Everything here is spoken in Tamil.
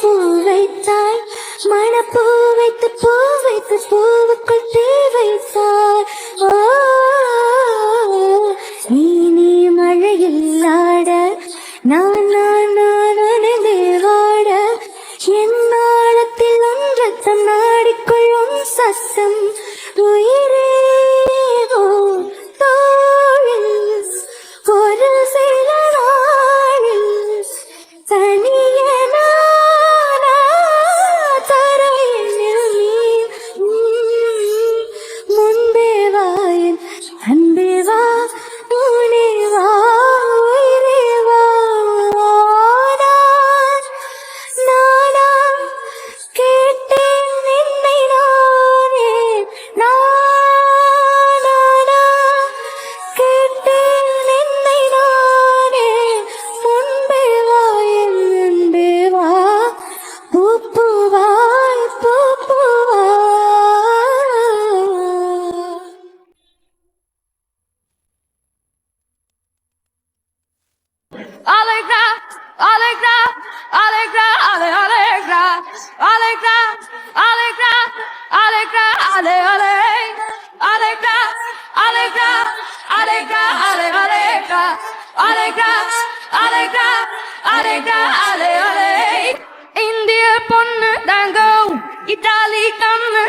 பூ வைத்தாய் மணப்பூ வைத்து பூவுக்குள் தீ வைத்தாய் நீ மழையில் ஆட நான் நனைந்தே வாட என் நாளத்தில் ஒன்று தன்னாடிக்கொள்ளும் சத்தம் உயிரே தோழில் ஒரு சில நாளில் தனியன தரையில் முன்பே வாயின் அன்பே வா உனே வா உயிரே வா நானா கேட்டேன் என்னை நானே நானா கேட்டேன் என்னை நானே முன்பே வா என் அன்பே வா பூப்புவாய் பூப்புவாய் Allegra, allegra, allegra, allegra, allegra, allegra, allegra, allegra, allegra, allegra, allegra, allegra, allegra, allegra, allegra, allegra. India பொண்ணு தாங்கோ, இத்தாலி கண்ணு